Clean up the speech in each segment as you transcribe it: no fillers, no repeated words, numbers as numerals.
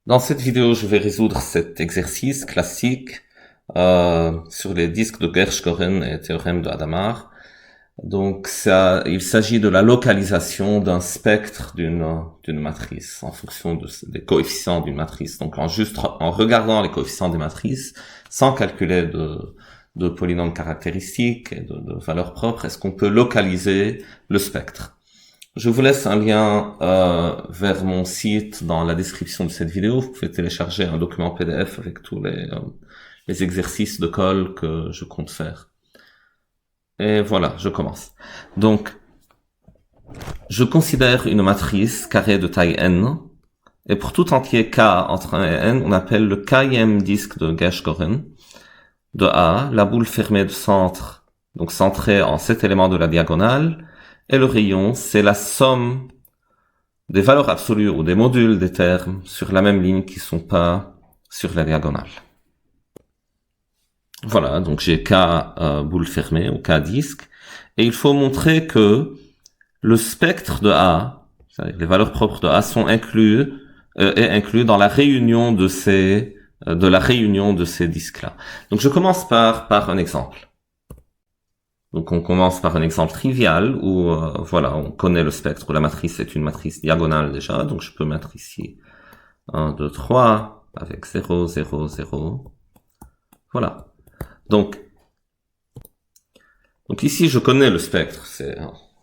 Dans cette vidéo, je vais résoudre cet exercice classique sur les disques de Gershgoren et théorème de Hadamard. Donc, il s'agit de la localisation d'un spectre d'une matrice en fonction des coefficients d'une matrice. Donc, en regardant les coefficients des matrices, sans calculer de polynômes caractéristiques et de valeurs propres, est-ce qu'on peut localiser le spectre? Je vous laisse un lien vers mon site dans la description de cette vidéo. Vous pouvez télécharger un document PDF avec tous les exercices de colle que je compte faire. Et voilà, je commence. Donc, je considère une matrice carrée de taille n, et pour tout entier k entre 1 et n, on appelle le kème disque de Gershgoren de A, la boule fermée de centre, donc centrée en cet élément de la diagonale, et le rayon, c'est la somme des valeurs absolues ou des modules des termes sur la même ligne qui sont pas sur la diagonale. Voilà, donc j'ai K boule fermée ou K disque, et il faut montrer que le spectre de A, c'est-à-dire les valeurs propres de A, sont inclus dans la réunion de ces disques-là. Donc je commence par un exemple. Donc on commence par un exemple trivial où voilà, on connaît le spectre, où la matrice est une matrice diagonale déjà, donc je peux mettre ici 1, 2, 3 avec 0, 0, 0. Voilà. Donc ici je connais le spectre, c'est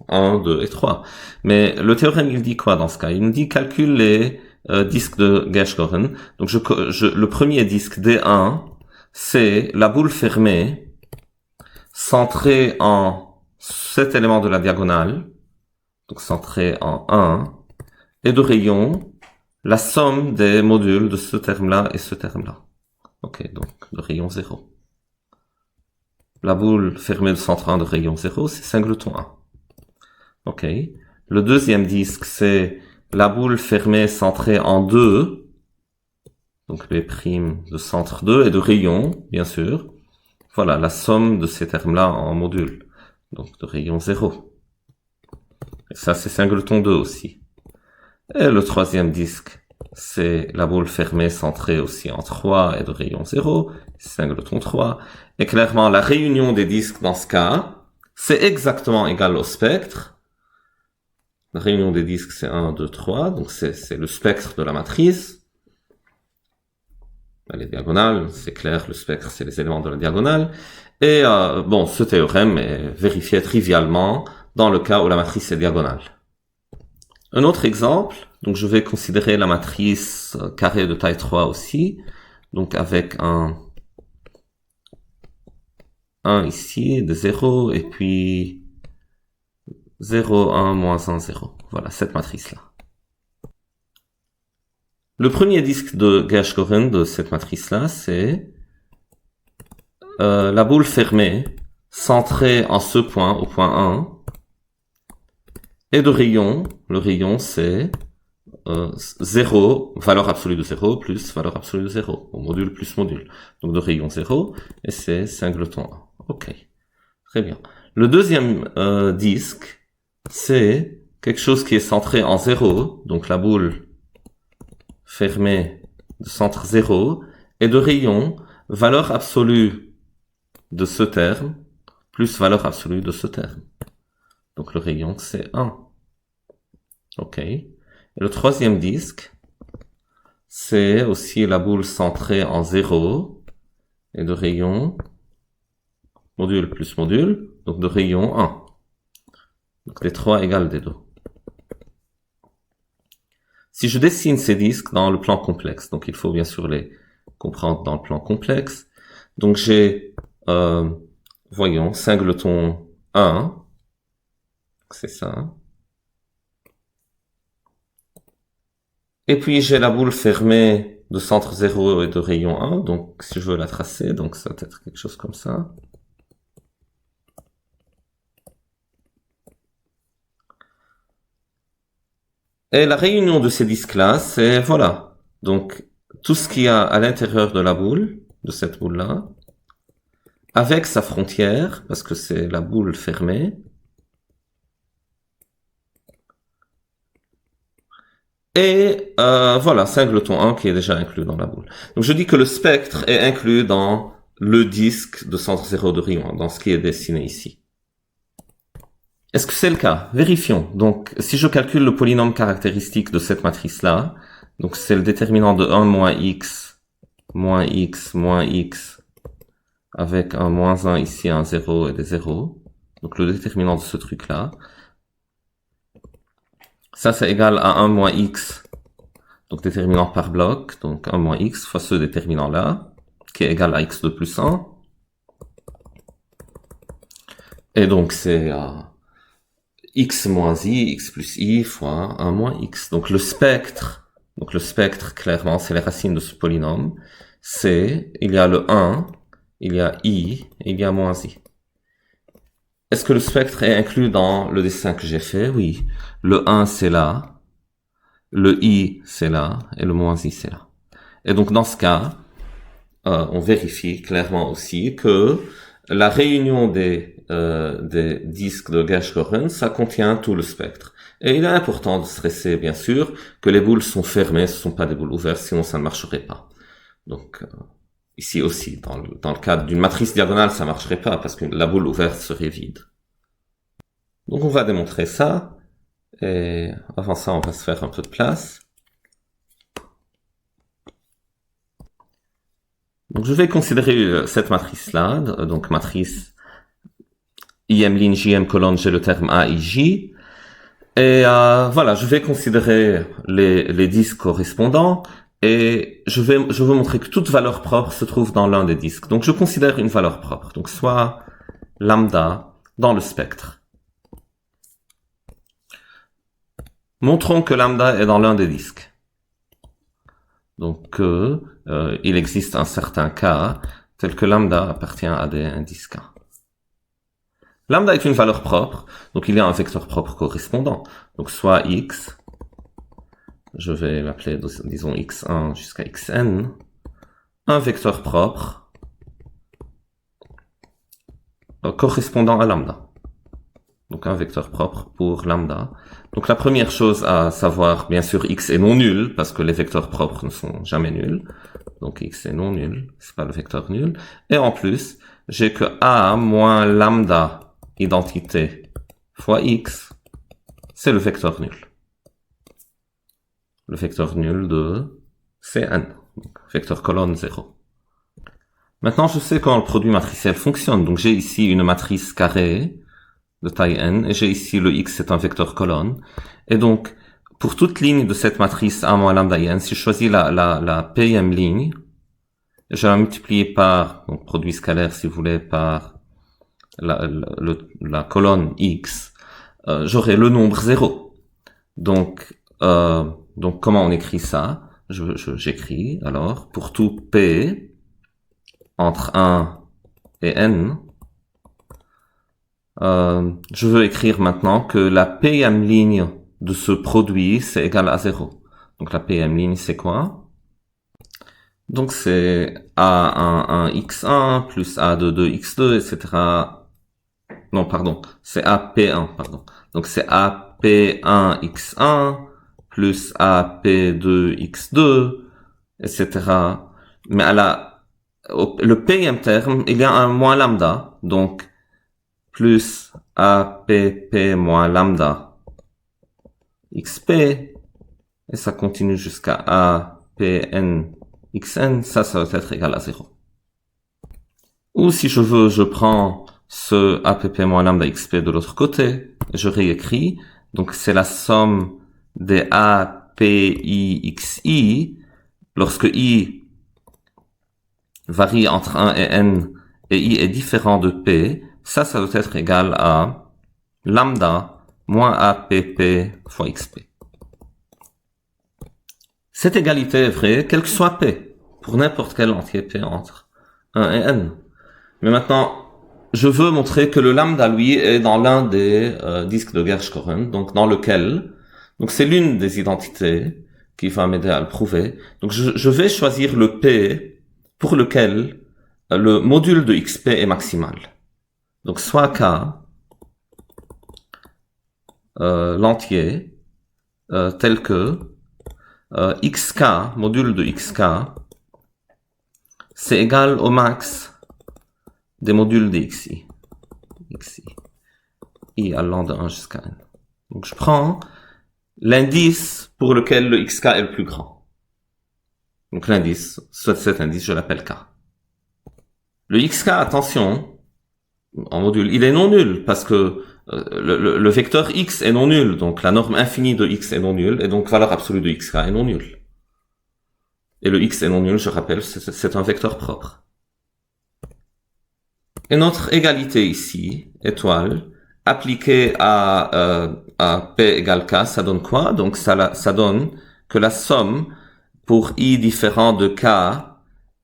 1, 2 et 3. Mais le théorème il dit quoi dans ce cas? Il nous dit calcule les disques de Gershgoren. Donc le premier disque D1, c'est la boule fermée centré en cet élément de la diagonale, donc centré en 1, et de rayon, la somme des modules de ce terme-là et ce terme-là. Ok, donc de rayon 0. La boule fermée de centre 1 de rayon 0, c'est singleton 1. Ok. Le deuxième disque, c'est la boule fermée centrée en 2, donc B' de centre 2 et de rayon, bien sûr. Voilà, la somme de ces termes-là en modules, donc de rayon 0. Et ça, c'est singleton 2 aussi. Et le troisième disque, c'est la boule fermée centrée aussi en 3 et de rayon 0, singleton 3. Et clairement, la réunion des disques dans ce cas, c'est exactement égal au spectre. La réunion des disques, c'est 1, 2, 3, donc c'est le spectre de la matrice. Les diagonales, c'est clair, le spectre, c'est les éléments de la diagonale. Et bon, ce théorème est vérifié trivialement dans le cas où la matrice est diagonale. Un autre exemple, donc je vais considérer la matrice carrée de taille 3 aussi, donc avec un 1 ici, de 0, et puis 0, 1, moins 1, 0. Voilà, cette matrice-là. Le premier disque de Gershgoren de cette matrice-là, c'est la boule fermée, centrée en ce point, au point 1, et de rayon, le rayon c'est 0, valeur absolue de 0, plus valeur absolue de 0, au module plus module. Donc de rayon 0, et c'est singleton 1. Ok, très bien. Le deuxième disque, c'est quelque chose qui est centré en 0, donc la boule fermée de centre 0, et de rayon, valeur absolue de ce terme, plus valeur absolue de ce terme. Donc le rayon, c'est 1. Ok. Et le troisième disque, c'est aussi la boule centrée en 0, et de rayon, module plus module, donc de rayon 1. Donc les 3 égale des 2. Si je dessine ces disques dans le plan complexe, donc il faut bien sûr les comprendre dans le plan complexe, donc j'ai, voyons, singleton 1, c'est ça. Et puis j'ai la boule fermée de centre 0 et de rayon 1, donc si je veux la tracer, donc ça va être quelque chose comme ça. Et la réunion de ces disques-là, c'est, voilà, donc tout ce qu'il y a à l'intérieur de la boule, de cette boule-là, avec sa frontière, parce que c'est la boule fermée, Et voilà, singleton 1 qui est déjà inclus dans la boule. Donc je dis que le spectre est inclus dans le disque de centre 0 de Riemann, dans ce qui est dessiné ici. Est-ce que c'est le cas? Vérifions. Donc si je calcule le polynôme caractéristique de cette matrice-là, donc c'est le déterminant de 1 moins x, moins x, moins x, avec un moins 1 ici, un 0 et des 0. Donc le déterminant de ce truc-là. Ça, c'est égal à 1 moins x, donc déterminant par bloc, donc 1 moins x fois ce déterminant-là, qui est égal à x2 plus 1. Et donc c'est x moins i, x plus i fois 1 moins x. Donc le spectre, clairement, c'est les racines de ce polynôme. C'est, il y a le 1, il y a i, et il y a moins i. Est-ce que le spectre est inclus dans le dessin que j'ai fait? Oui. Le 1, c'est là. Le i, c'est là. Et le moins i, c'est là. Et donc, dans ce cas, on vérifie clairement aussi que la réunion des disques de Gershgoren, ça contient tout le spectre. Et il est important de stresser, bien sûr, que les boules sont fermées, ce ne sont pas des boules ouvertes, sinon ça ne marcherait pas. Donc, ici aussi, dans le cadre d'une matrice diagonale, ça marcherait pas, parce que la boule ouverte serait vide. Donc on va démontrer ça, et avant ça on va se faire un peu de place. Donc je vais considérer cette matrice-là, donc matrice IM ligne JM colonne, j'ai le terme A, I, J, et voilà, je vais considérer les disques correspondants, et je veux montrer que toute valeur propre se trouve dans l'un des disques. Donc je considère une valeur propre, donc soit lambda dans le spectre. Montrons que lambda est dans l'un des disques. Donc, il existe un certain cas tel que lambda appartient à des indices K. Lambda est une valeur propre, donc il y a un vecteur propre correspondant. Donc, soit x, je vais l'appeler, disons, x1 jusqu'à xn, un vecteur propre correspondant à lambda. Donc un vecteur propre pour lambda. Donc la première chose à savoir, bien sûr, x est non nul, parce que les vecteurs propres ne sont jamais nuls. Donc x est non nul, c'est pas le vecteur nul. Et en plus, j'ai que a moins lambda identité fois x, c'est le vecteur nul. Le vecteur nul de Cn, donc vecteur colonne 0. Maintenant, je sais comment le produit matriciel fonctionne. Donc j'ai ici une matrice carrée de taille n, et j'ai ici le x, c'est un vecteur colonne. Et donc, pour toute ligne de cette matrice A moins lambda n, si je choisis la pm ligne, je vais la multiplier par, donc produit scalaire si vous voulez, par la colonne x, j'aurai le nombre 0. Donc comment on écrit ça? J'écris, alors, pour tout p entre 1 et n, je veux écrire maintenant que la pm ligne de ce produit, c'est égal à 0. Donc la pm ligne, c'est quoi? Donc c'est A11 x1 plus A22 x2, etc. Non, pardon, c'est AP1, pardon. Donc c'est AP1 x1 plus AP2 x2, etc. Mais le pm terme, il y a un moins lambda, donc plus APP moins lambda XP, et ça continue jusqu'à APN XN, ça va être égal à 0. Ou si je veux, je prends ce APP moins lambda XP de l'autre côté, je réécris, donc c'est la somme des API XI, lorsque I varie entre 1 et N, et I est différent de P, ça doit être égal à lambda moins APP fois XP. Cette égalité est vraie, quel que soit P, pour n'importe quel entier P entre 1 et N. Mais maintenant, je veux montrer que le lambda, lui, est dans l'un des disques de Gershgoren, donc dans lequel, donc c'est l'une des identités qui va m'aider à le prouver. Donc je vais choisir le P pour lequel le module de XP est maximal. Donc soit K, l'entier, tel que xk, module de xk, c'est égal au max des modules de xi. I allant de 1 jusqu'à n. Donc je prends l'indice pour lequel le xk est le plus grand. Donc l'indice, soit cet indice, je l'appelle k. Le xk, attention, en module, il est non nul parce que le vecteur x est non nul, donc la norme infinie de x est non nulle, et donc valeur absolue de xk est non nulle. Et le x est non nul, je rappelle, c'est un vecteur propre. Et notre égalité ici, étoile, appliquée à p égale k, ça donne quoi? Donc ça donne que la somme pour i différent de k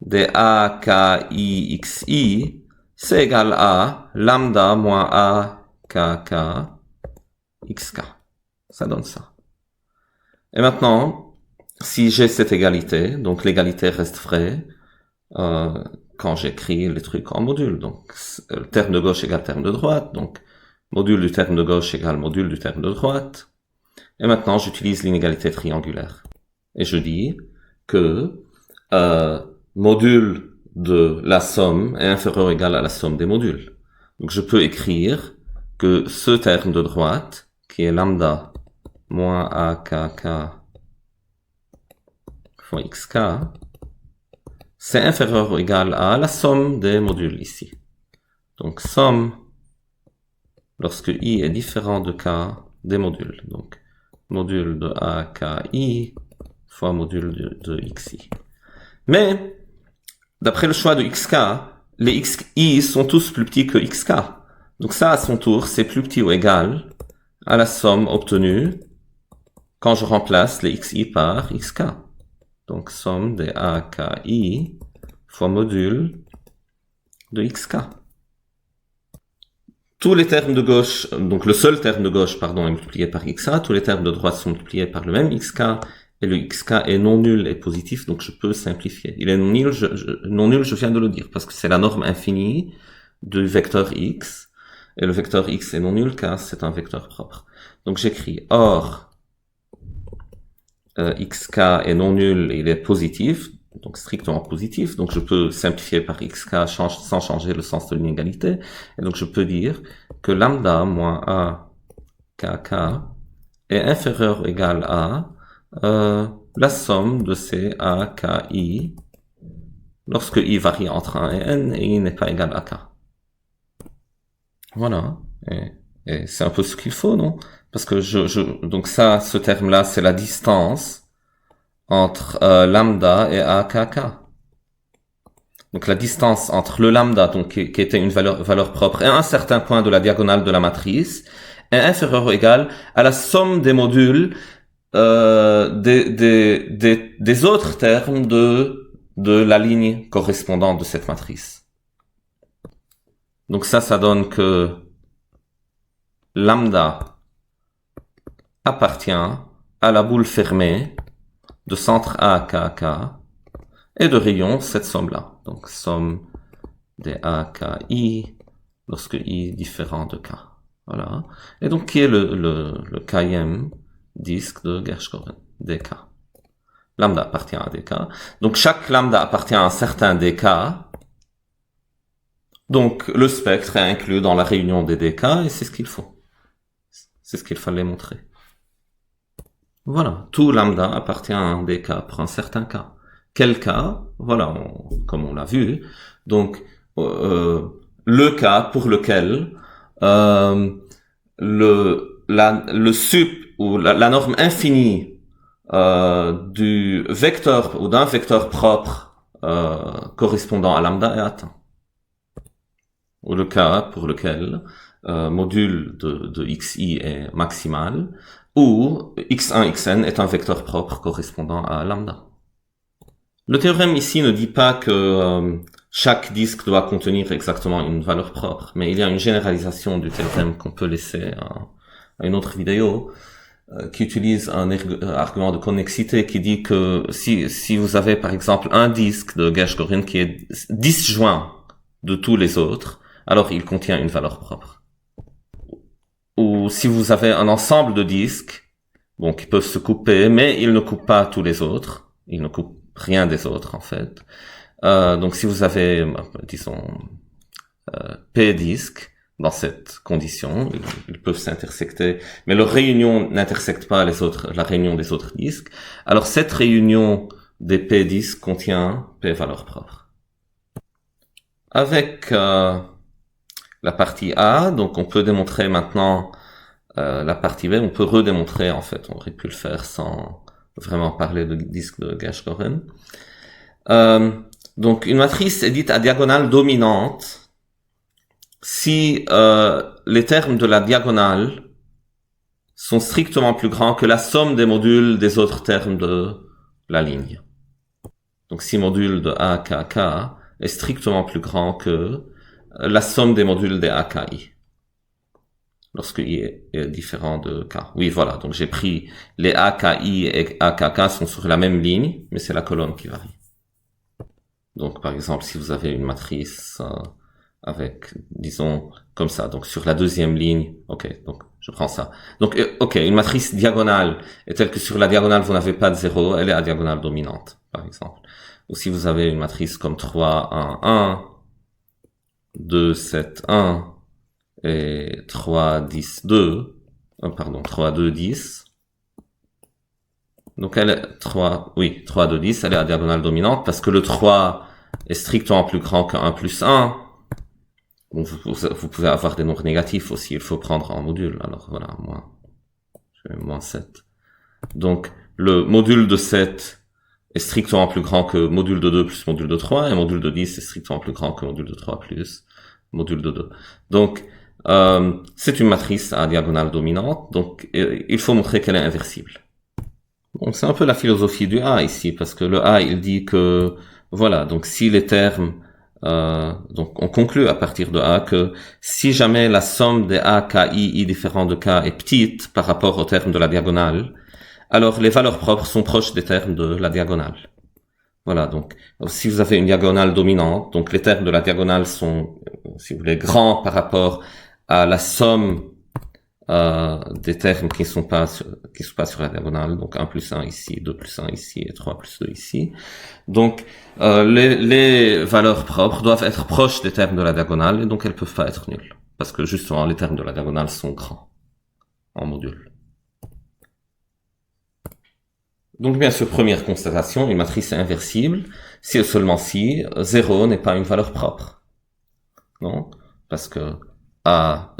des a, k, i, xi, c'est égal à lambda moins a, k, k, xk. Ça donne ça. Et maintenant, si j'ai cette égalité, donc l'égalité reste vraie, quand j'écris les trucs en module. Donc, terme de gauche égale terme de droite, donc module du terme de gauche égale module du terme de droite. Et maintenant, j'utilise l'inégalité triangulaire. Et je dis que module de la somme est inférieur ou égal à la somme des modules. Donc je peux écrire que ce terme de droite, qui est lambda moins akk fois xk, c'est inférieur ou égal à la somme des modules ici. Donc somme, lorsque i est différent de k, des modules. Donc module de aki fois module de xi. Mais, d'après le choix de xk, les xi sont tous plus petits que xk. Donc ça, à son tour, c'est plus petit ou égal à la somme obtenue quand je remplace les xi par xk. Donc somme des aki fois module de xk. Tous les termes de gauche, donc le seul terme de gauche, pardon, est multiplié par xk, tous les termes de droite sont multipliés par le même xk, et le xk est non nul et positif, donc je peux simplifier. Il est non nul, je viens de le dire, parce que c'est la norme infinie du vecteur x, et le vecteur x est non nul car c'est un vecteur propre. Donc j'écris or xk est non nul et il est positif, donc strictement positif, donc je peux simplifier par xk sans changer le sens de l'inégalité, et donc je peux dire que lambda moins a kk est inférieur ou égal à la somme de ces a, k, i, lorsque i varie entre 1 et n, et i n'est pas égal à k. Voilà. Et c'est un peu ce qu'il faut, non? Parce que donc ça, ce terme-là, c'est la distance entre lambda et a, k, k. Donc la distance entre le lambda, donc qui était une valeur propre, et un certain point de la diagonale de la matrice, est inférieur ou égal à la somme des modules des autres termes de la ligne correspondante de cette matrice. Donc ça donne que lambda appartient à la boule fermée de centre A, K, K, et de rayon cette somme-là. Donc somme des A, K, I, lorsque I est différent de K. Voilà. Et donc qui est le kème disque de Gershgorin, dk. Lambda appartient à dk. Donc chaque lambda appartient à un certain dk. Donc le spectre est inclus dans la réunion des dk et c'est ce qu'il faut. C'est ce qu'il fallait montrer. Voilà. Tout lambda appartient à un dk pour un certain cas. Quel cas? Voilà, comme on l'a vu. Donc le cas pour lequel le sup ou la norme infinie du vecteur ou d'un vecteur propre correspondant à lambda est atteint. Ou le cas pour lequel module de xi est maximal, ou x1, xn est un vecteur propre correspondant à lambda. Le théorème ici ne dit pas que chaque disque doit contenir exactement une valeur propre, mais il y a une généralisation du théorème qu'on peut laisser à une autre vidéo, qui utilise un argument de connexité qui dit que si vous avez par exemple un disque de Gershgorin qui est disjoint de tous les autres, alors il contient une valeur propre. Ou si vous avez un ensemble de disques Donc, ils peuvent se couper, mais ils ne coupent pas tous les autres. Ils ne coupent rien des autres, en fait. Donc, si vous avez, disons, P disques, dans cette condition, ils peuvent s'intersecter, mais leur réunion n'intersecte pas la réunion des autres disques. Alors, cette réunion des P disques contient P valeurs propres. Avec la partie A, donc on peut démontrer maintenant la partie B, on peut redémontrer, en fait, on aurait pu le faire sans vraiment parler de disque de Gershgoren. Donc une matrice est dite à diagonale dominante si les termes de la diagonale sont strictement plus grands que la somme des modules des autres termes de la ligne. Donc si module de A, K, K est strictement plus grand que la somme des modules des A, K, I. Lorsque I est différent de K. Oui, voilà. Donc j'ai pris les A, K, I et A, K, K sont sur la même ligne, mais c'est la colonne qui varie. Donc par exemple, si vous avez une matrice avec, disons, comme ça, donc sur la deuxième ligne, ok, donc je prends ça. Donc, ok, une matrice diagonale est telle que sur la diagonale, vous n'avez pas de 0, elle est à diagonale dominante, par exemple. Ou si vous avez une matrice comme 3, 1, 1, 2, 7, 1, et 3, 10, 2, 3, 2, 10. Donc elle est 3, 2, 10, elle est à diagonale dominante parce que le 3 est strictement plus grand que 1 plus 1. Donc vous pouvez avoir des nombres négatifs aussi, il faut prendre en module. Alors voilà, je mets moins 7. Donc le module de 7 est strictement plus grand que module de 2 plus module de 3, et module de 10 est strictement plus grand que module de 3 plus module de 2. Donc c'est une matrice à diagonale dominante, donc il faut montrer qu'elle est inversible. Donc c'est un peu la philosophie du A ici, parce que le A il dit que voilà, donc si les termes donc on conclut à partir de A que si jamais la somme des A, K, I différents de K est petite par rapport aux termes de la diagonale, alors les valeurs propres sont proches des termes de la diagonale. Voilà, donc si vous avez une diagonale dominante, donc les termes de la diagonale sont, si vous voulez, grands par rapport à la somme des termes qui sont pas sur la diagonale, donc 1 plus 1 ici, 2 plus 1 ici et 3 plus 2 ici. Donc les valeurs propres doivent être proches des termes de la diagonale et donc elles peuvent pas être nulles parce que justement les termes de la diagonale sont grands en module. Donc bien sûr, première constatation, une matrice est inversible si et seulement si 0 n'est pas une valeur propre. Non, parce que A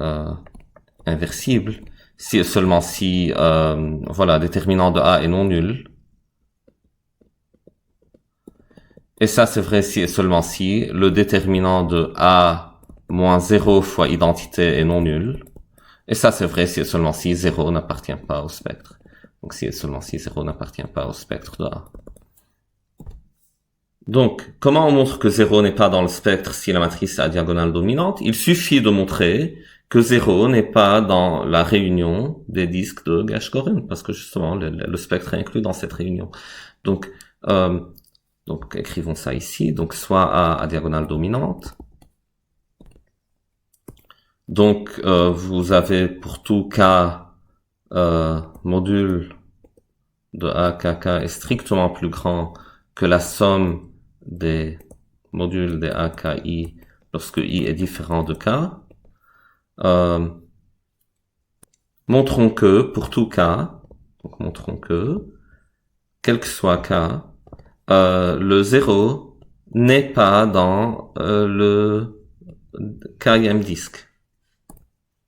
inversible si et seulement si voilà, déterminant de A est non nul. Et ça c'est vrai si et seulement si le déterminant de A moins 0 fois identité est non nul. Et ça c'est vrai si et seulement si 0 n'appartient pas au spectre. Donc si et seulement si 0 n'appartient pas au spectre de A. Donc, comment on montre que 0 n'est pas dans le spectre si la matrice est à diagonale dominante? Il suffit de montrer que 0 n'est pas dans la réunion des disques de Gershgoren, parce que justement, le spectre est inclus dans cette réunion. Donc écrivons ça ici. Donc, soit A à diagonale dominante. Donc, vous avez pour tout K, module de A, K, K est strictement plus grand que la somme des modules des A, K, I lorsque I est différent de K. Montrons que pour tout K, donc montrons que, quel que soit K, le 0 n'est pas dans le Kème disque.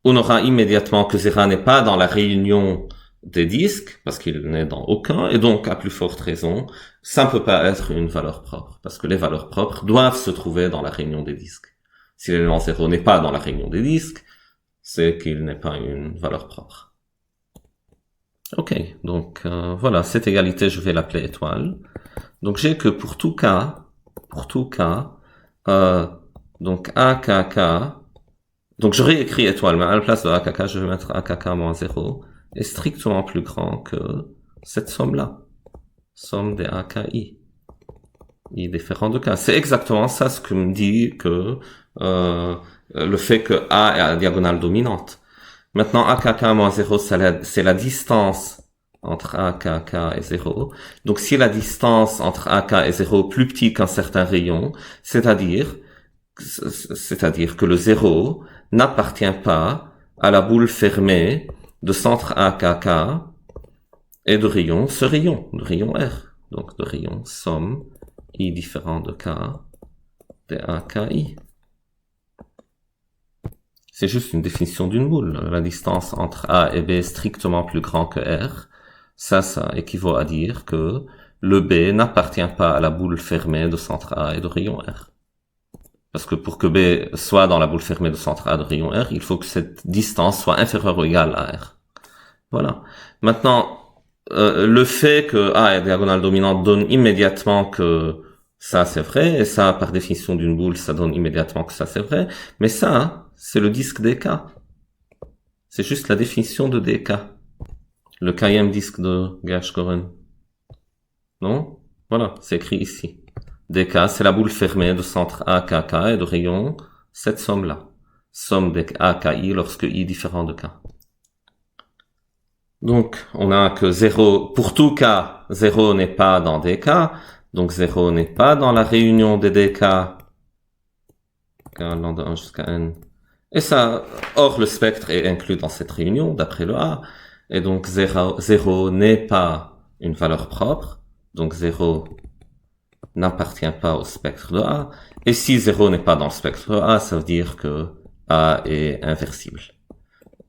On aura immédiatement que 0 n'est pas dans la réunion des disques, parce qu'il n'est dans aucun, et donc, à plus forte raison, ça ne peut pas être une valeur propre, parce que les valeurs propres doivent se trouver dans la réunion des disques. Si l'élément 0 n'est pas dans la réunion des disques, c'est qu'il n'est pas une valeur propre. Ok, donc voilà, cette égalité, je vais l'appeler étoile. Donc j'ai que pour tout K, donc AKK, donc je réécris étoile, mais à la place de AKK, je vais mettre AKK moins 0, est strictement plus grand que cette somme-là. Somme des AKI. I différent de K. C'est exactement ça ce que me dit que le fait que A est à diagonale dominante. Maintenant, AKK moins 0, c'est la distance entre A, K et 0. Donc si la distance entre A, K et 0 est plus petite qu'un certain rayon, c'est-à-dire que le 0 n'appartient pas à la boule fermée de centre A, K et de rayon, ce rayon, de rayon R. Donc de rayon somme I différent de K de A, K, I. C'est juste une définition d'une boule. La distance entre A et B est strictement plus grand que R. Ça équivaut à dire que le B n'appartient pas à la boule fermée de centre A et de rayon R. Parce que pour que B soit dans la boule fermée de centre A de rayon R, il faut que cette distance soit inférieure ou égale à R. Voilà. Maintenant, le fait que A est diagonale dominante donne immédiatement que ça c'est vrai, et ça par définition d'une boule, ça donne immédiatement que ça c'est vrai, mais ça, c'est le disque DK. C'est juste la définition de DK. Le kème disque de Gershgoren. Non? Voilà, c'est écrit ici. DK, c'est la boule fermée de centre A, K et de rayon, cette somme-là. Somme de A, K, I lorsque I est différent de K. Donc, on a que 0, pour tout K, 0 n'est pas dans DK, donc 0 n'est pas dans la réunion des DK, allant de 1 jusqu'à N. Et ça, or le spectre est inclus dans cette réunion, d'après le A, et donc 0 n'est pas une valeur propre, donc 0 n'appartient pas au spectre de A, et si 0 n'est pas dans le spectre de A, ça veut dire que A est inversible.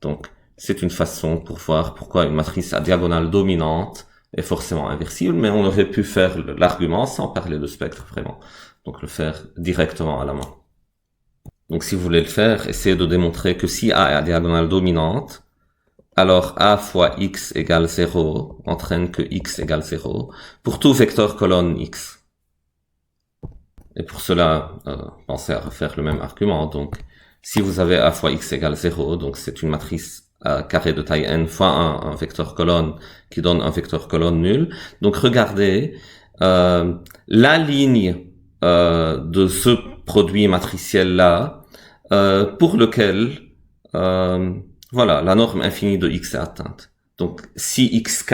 Donc, c'est une façon pour voir pourquoi une matrice à diagonale dominante est forcément inversible, mais on aurait pu faire l'argument sans parler de spectre vraiment. Donc le faire directement à la main. Donc si vous voulez le faire, essayez de démontrer que si A est à diagonale dominante, alors A fois X égale 0 entraîne que X égale 0 pour tout vecteur colonne X. Et pour cela, pensez à refaire le même argument. Donc, si vous avez A fois X égale 0, donc c'est une matrice carré de taille n fois un vecteur colonne qui donne un vecteur colonne nul. Donc regardez la ligne de ce produit matriciel là pour lequel voilà la norme infinie de x est atteinte. Donc si x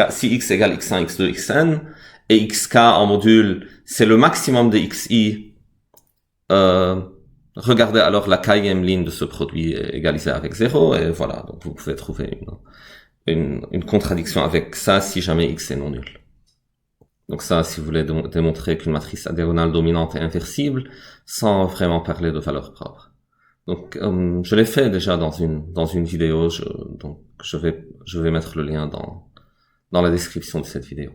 égale x1, x2, xn et xk en module c'est le maximum de xi, regardez alors la kème ligne de ce produit égalisée avec 0 et voilà, donc vous pouvez trouver une contradiction avec ça si jamais x est non nul. Donc ça, si vous voulez démontrer qu'une matrice à diagonale dominante est inversible sans vraiment parler de valeur propre. Donc je l'ai fait déjà dans une vidéo, donc je vais mettre le lien dans la description de cette vidéo.